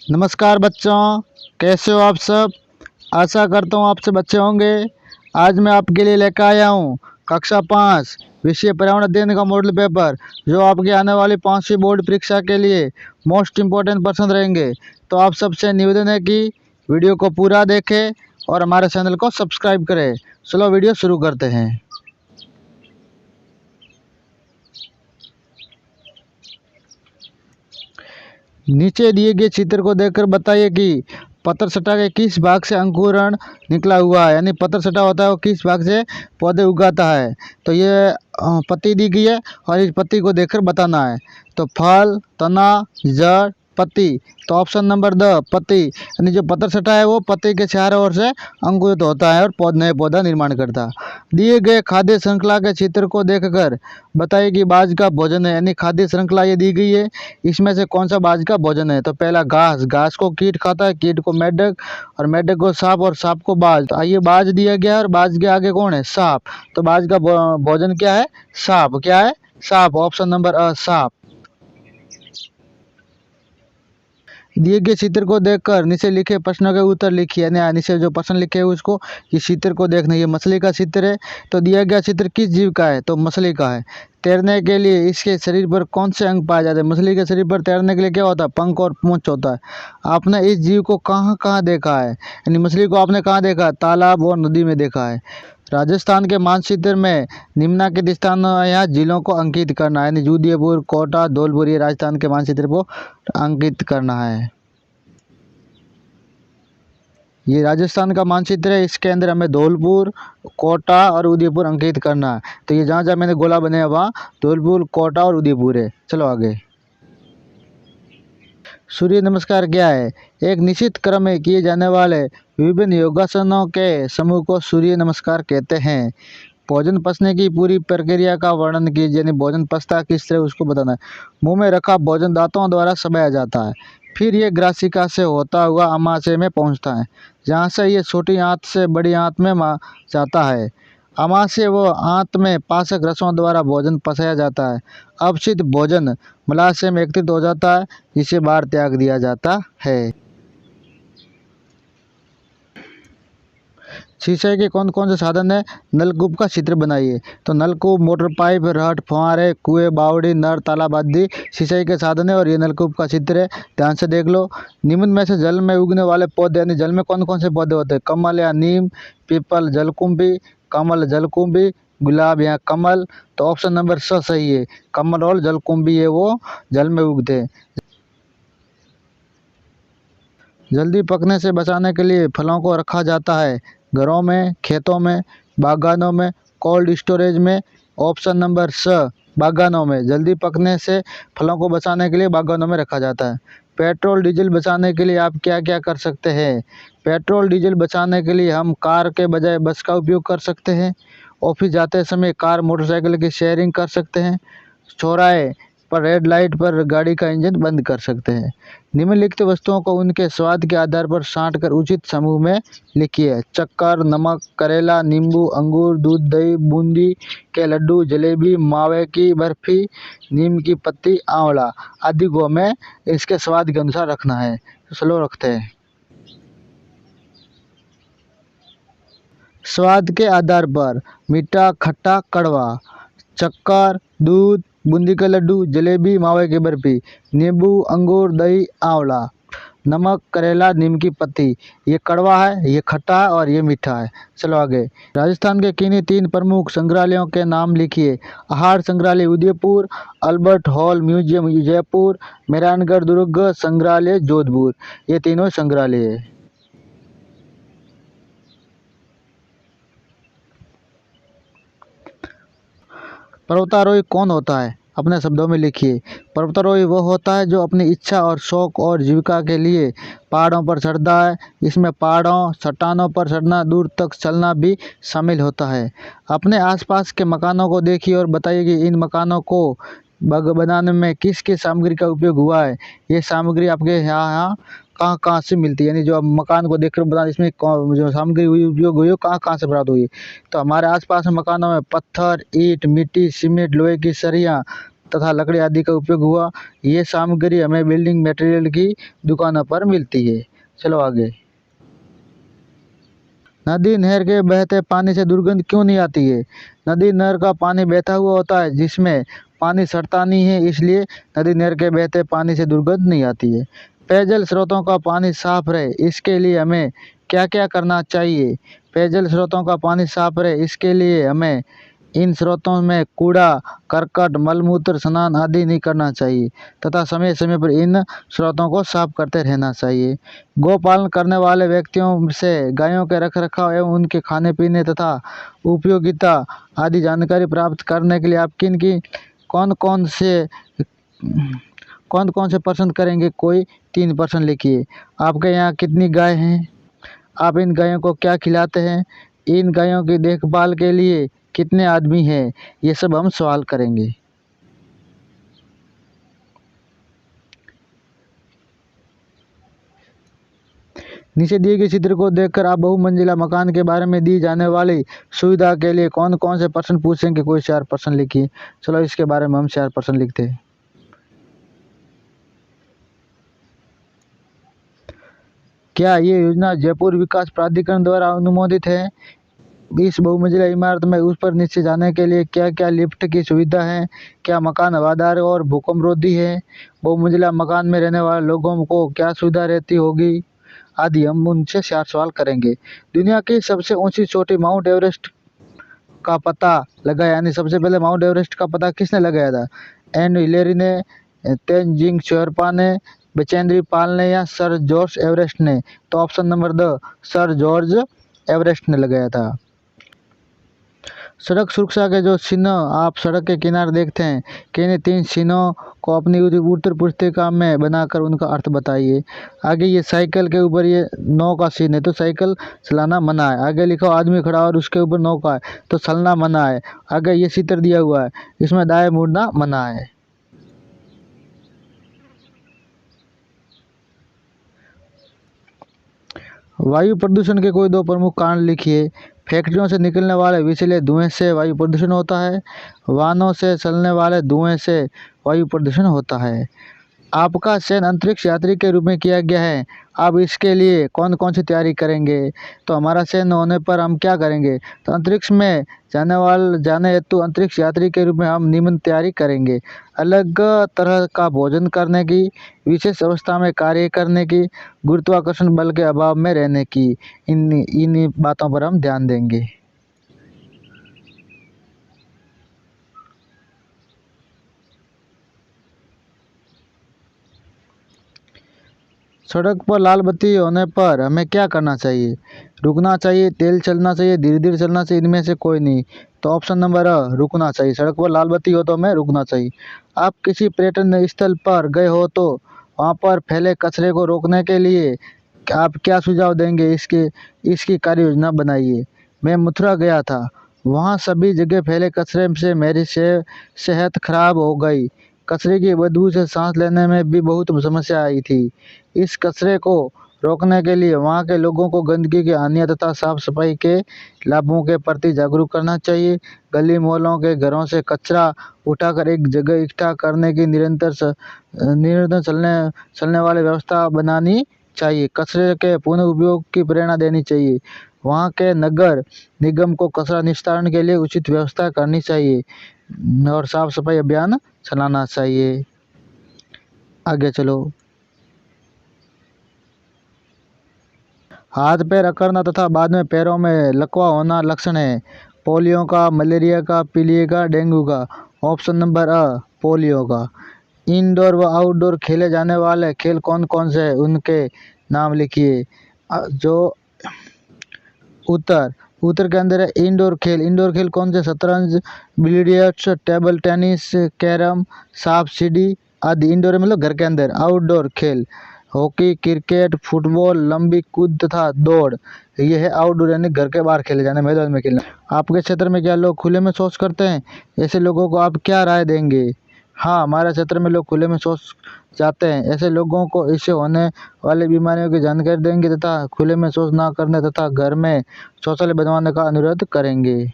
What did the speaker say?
नमस्कार बच्चों, कैसे हो आप सब। आशा करता हूँ आप सब अच्छे होंगे। आज मैं आपके लिए लेकर आया हूँ कक्षा 5 विषय पर्यावरण अध्ययन का मॉडल पेपर, जो आपकी आने वाली 5वीं बोर्ड परीक्षा के लिए मोस्ट इम्पोर्टेंट पर्सन रहेंगे। तो आप सबसे निवेदन है कि वीडियो को पूरा देखें और हमारे चैनल को सब्सक्राइब करें। चलो वीडियो शुरू करते हैं। नीचे दिए गए चित्र को देखकर बताइए कि पतरसटा के किस भाग से अंकुरण निकला हुआ है। यानी पतरसटा होता है वो किस भाग से पौधे उगाता है। तो ये पत्ती दी गई है और इस पत्ती को देखकर बताना है। तो फल, तना, जड़, पत्ती। तो ऑप्शन नंबर द पत्ती, यानी जो पतरसटा है वो पत्ती के चारों ओर से अंकुरित होता है और नए पौधा निर्माण करता है। दिए गए खाद्य श्रृंखला के चित्र को देखकर बताइए कि बाज का भोजन है। यानी खाद्य श्रृंखला ये दी गई है, इसमें से कौन सा बाज का भोजन है। तो पहला घास, घास को कीट खाता है, कीट को मेढक और मेढक को सांप और सांप को बाज। तो आइए बाज दिया गया है और बाज के आगे कौन है, सांप। तो बाज का भोजन क्या है, सांप। क्या है, सांप। ऑप्शन नंबर अ सांप। दिए गए चित्र को देखकर नीचे लिखे प्रश्नों के उत्तर लिखिए। यानी नीचे जो प्रश्न लिखे हुए उसको, ये चित्र को देखना। ये मछली का चित्र है। तो दिया गया चित्र किस जीव का है, तो मछली का है। तैरने के लिए इसके शरीर पर कौन से अंग पाए जाते हैं। मछली के शरीर पर तैरने के लिए क्या होता है, पंख और पूंछ होता है। आपने इस जीव को कहाँ कहाँ देखा है, यानी मछली को आपने कहाँ देखा है, तालाब और नदी में देखा है। राजस्थान के मानचित्र में निम्नलिखित स्थानों या जिलों को अंकित करना है। यानी जोधपुर, कोटा, धौलपुर, ये राजस्थान के मानचित्र को अंकित करना है। ये राजस्थान का मानचित्र है, इसके अंदर हमें धौलपुर, कोटा और उदयपुर अंकित करना है। तो ये जहाँ जहाँ मैंने गोला बनाया वहाँ धौलपुर, कोटा और उदयपुर है। चलो आगे। सूर्य नमस्कार क्या है, एक निश्चित क्रम में किए जाने वाले विभिन्न योगासनों के समूह को सूर्य नमस्कार कहते हैं। भोजन पचने की पूरी प्रक्रिया का वर्णन कीजिए। यानी भोजन पचता किस तरह उसको बताना है। मुंह में रखा भोजन दांतों द्वारा चबाया जाता है, फिर ये ग्रासिका से होता हुआ अमाशय में पहुंचता है, जहां से ये छोटी आंत से बड़ी आंत में जाता है। अमाशय व आंत में पाचक रसों द्वारा भोजन पचाया जाता है। अपचित भोजन मलाशय में एकत्रित हो जाता है, जिसे बाहर त्याग दिया जाता है। सिंचाई के कौन कौन से साधन है, नलकूप का चित्र बनाइए। तो नलकूप, मोटर पाइप, रट, फुहारे, कुएं, बावड़ी, नर, तालाब आदि सिंचाई के साधन है और ये नलकूप का चित्र है। ध्यान से देख लो। निम्न में से जल में उगने वाले पौधे, यानी जल में कौन कौन से पौधे होते हैं, कमल या नीम, पीपल, जलकुंभी, कमल, जलकुंभी, गुलाब या कमल। तो ऑप्शन नंबर स सही है, कमल और जलकुंभी है वो जल में उगते हैं। जल्दी पकने से बचाने के लिए फलों को रखा जाता है घरों में, खेतों में, बागानों में, कोल्ड स्टोरेज में। ऑप्शन नंबर स बागानों में। जल्दी पकने से फलों को बचाने के लिए बागानों में रखा जाता है। पेट्रोल डीजल बचाने के लिए आप क्या क्या कर सकते हैं। पेट्रोल डीजल बचाने के लिए हम कार के बजाय बस का उपयोग कर सकते हैं। ऑफिस जाते समय कार मोटरसाइकिल की शेयरिंग कर सकते हैं। चौराहे पर रेड लाइट पर गाड़ी का इंजन बंद कर सकते हैं। निम्नलिखित वस्तुओं को उनके स्वाद के आधार पर छांट कर उचित समूह में लिखिए। शक्कर, नमक, करेला, नींबू, अंगूर, दूध, दही, बूंदी के लड्डू, जलेबी, मावे की बर्फी, नीम की पत्ती, आंवला आदि को हमें इसके स्वाद के अनुसार रखना है। तो चलो रखते हैं। स्वाद के आधार पर मीठा, खट्टा, कड़वा। शक्कर, दूध, बूंदी का लड्डू, जलेबी, मावे की बर्फी, नींबू, अंगूर, दही, आंवला। नमक, करेला, नीम की पत्ती। ये कड़वा है, ये खट्टा है और ये मीठा है। चलो आगे। राजस्थान के किन्हीं 3 प्रमुख संग्रहालयों के नाम लिखिए। आहार संग्रहालय Udaipur, Albert Hall museum Jaipur, Mehrangarh दुर्ग संग्रहालय जोधपुर। ये तीनों संग्रहालय है। पर्वतारोही कौन होता है, अपने शब्दों में लिखिए। पर्वतारोही वह होता है जो अपनी इच्छा और शौक और जीविका के लिए पहाड़ों पर चढ़ता है। इसमें पहाड़ों, चट्टानों पर चढ़ना, दूर तक चलना भी शामिल होता है। अपने आसपास के मकानों को देखिए और बताइए कि इन मकानों को बनाने में किस किस सामग्री का उपयोग हुआ है। ये सामग्री आपके यहाँ यहाँ कहाँ कहाँ से मिलती है। यानी जो आप मकान को देखकर बता, इसमें जो सामग्री हुई उपयोग हुई है कहाँ कहाँ से प्राप्त हुई है। तो हमारे आसपास में मकानों में पत्थर, ईंट, मिट्टी, सीमेंट, लोहे की सरिया, तथा लकड़ी आदि का उपयोग हुआ। ये सामग्री हमें बिल्डिंग मटेरियल की दुकानों पर मिलती है। चलो आगे। नदी नहर के बहते पानी से दुर्गंध क्यों नहीं आती है? नदी नहर का पानी बहता हुआ होता है जिसमें पानी सड़ता नहीं है, इसलिए नदी नहर के बहते पानी से दुर्गंध नहीं आती है। पेयजल स्रोतों का पानी साफ रहे इसके लिए हमें क्या क्या करना चाहिए? पेयजल स्रोतों का पानी साफ रहे इसके लिए हमें इन स्रोतों में कूड़ा करकट मलमूत्र स्नान आदि नहीं करना चाहिए तथा समय समय पर इन स्रोतों को साफ करते रहना चाहिए। गोपालन करने वाले व्यक्तियों से गायों के रखरखाव एवं उनके खाने पीने तथा उपयोगिता आदि जानकारी प्राप्त करने के लिए आप कौन कौन से पसंद करेंगे? कोई 3 प्रश्न लिखिए। आपके यहाँ कितनी गाय हैं? आप इन गायों को क्या खिलाते हैं? इन गायों की देखभाल के लिए कितने आदमी हैं? ये सब हम सवाल करेंगे। नीचे दिए गए चित्र को देखकर आप बहुमंजिला मकान के बारे में दी जाने वाली सुविधा के लिए कौन कौन से प्रश्न पूछेंगे? कोई 4 प्रश्न लिखिए। चलो इसके बारे में हम 4 प्रश्न लिखते हैं। क्या ये योजना जयपुर विकास प्राधिकरण द्वारा अनुमोदित है? इस बहुमंजिला इमारत में उस पर नीचे जाने के लिए क्या क्या लिफ्ट की सुविधा है? क्या मकान हवादार और भूकंपरोधी है? बहुमंजिला मकान में रहने वाले लोगों को क्या सुविधा रहती होगी? आदि हम उनसे 4 सवाल करेंगे। दुनिया की सबसे ऊंची चोटी माउंट एवरेस्ट का पता लगाया, यानी सबसे पहले माउंट एवरेस्ट का पता किसने लगाया था? एन हिलेरी ने, तेनजिंग शेरपा ने, बचेंद्री पाल ने या सर जॉर्ज एवरेस्ट ने? तो option number the sir George Everest ने लगाया था। सड़क सुरक्षा के जो चिन्ह आप सड़क के किनारे देखते हैं, किन्हीं 3 चिन्हों को अपनी उत्तर पुस्तिका में बनाकर उनका अर्थ बताइए। आगे ये साइकिल के ऊपर ये 9 का चिन्ह है तो साइकिल चलाना मना है। आगे लिखो आदमी खड़ा और उसके ऊपर 9 का है तो चलना मना है। आगे ये चित्र दिया हुआ है, इसमें दाएं मुड़ना मना है। वायु प्रदूषण के कोई 2 प्रमुख कारण लिखिए। फैक्ट्रियों से निकलने वाले विषैले धुएं से वायु प्रदूषण होता है। वाहनों से चलने वाले धुएं से वायु प्रदूषण होता है। आपका चयन अंतरिक्ष यात्री के रूप में किया गया है। आप इसके लिए कौन कौन सी तैयारी करेंगे? तो हमारा चयन होने पर हम क्या करेंगे? तो अंतरिक्ष में जाने हेतु अंतरिक्ष यात्री के रूप में हम निम्न तैयारी करेंगे। अलग तरह का भोजन करने की, विशेष अवस्था में कार्य करने की, गुरुत्वाकर्षण बल के अभाव में रहने की, इन बातों पर हम ध्यान देंगे। सड़क पर लाल बत्ती होने पर हमें क्या करना चाहिए? रुकना चाहिए, तेज चलना चाहिए, धीरे धीरे चलना चाहिए, इनमें से कोई नहीं। तो ऑप्शन नंबर रुकना चाहिए। सड़क पर लाल बत्ती हो तो हमें रुकना चाहिए। आप किसी पर्यटन स्थल पर गए हो तो वहाँ पर फैले कचरे को रोकने के लिए आप क्या सुझाव देंगे? इसकी कार्य योजना बनाइए। मैं मथुरा गया था, वहाँ सभी जगह फैले कचरे से मेरी सेहत खराब हो गई। कचरे की बदबू से सांस लेने में भी बहुत समस्या आई थी। इस कचरे को रोकने के लिए वहाँ के लोगों को गंदगी की हानियों तथा साफ सफाई के लाभों के प्रति जागरूक करना चाहिए। गली मोहल्लों के घरों से कचरा उठाकर एक जगह इकट्ठा करने की निरंतर चलने वाली व्यवस्था बनानी चाहिए। कचरे के पुनः उपयोग की प्रेरणा देनी चाहिए। वहाँ के नगर निगम को कचरा निस्तारण के लिए उचित व्यवस्था करनी चाहिए और साफ सफाई अभियान चलाना चाहिए। आगे चलो। हाथ पैर अकड़ना तथा बाद में पैरों में लकवा होना लक्षण है पोलियो का, मलेरिया का, पीलिया का, डेंगू का? ऑप्शन नंबर पोलियो का। इंडोर व आउटडोर खेले जाने वाले खेल कौन कौन से हैं? उनके नाम लिखिए। जो उत्तर के अंदर है इंडोर खेल कौन से? शतरंज, बिलियर्ड्स, टेबल टेनिस, कैरम, सांप सीढ़ी आदि। इंडोर मतलब घर के अंदर। आउटडोर खेल हॉकी, क्रिकेट, फुटबॉल, लंबी कूद तथा दौड़। ये है आउटडोर यानी घर के बाहर खेले जाने, मैदान में खेलना। आपके क्षेत्र में क्या लोग खुले में शौच करते हैं? ऐसे लोगों को आप क्या राय देंगे? हाँ, हमारे क्षेत्र में लोग खुले में शौच जाते हैं। ऐसे लोगों को इससे होने वाली बीमारियों की जानकारी देंगे तथा खुले में शौच न करने तथा घर में शौचालय बनवाने का अनुरोध करेंगे।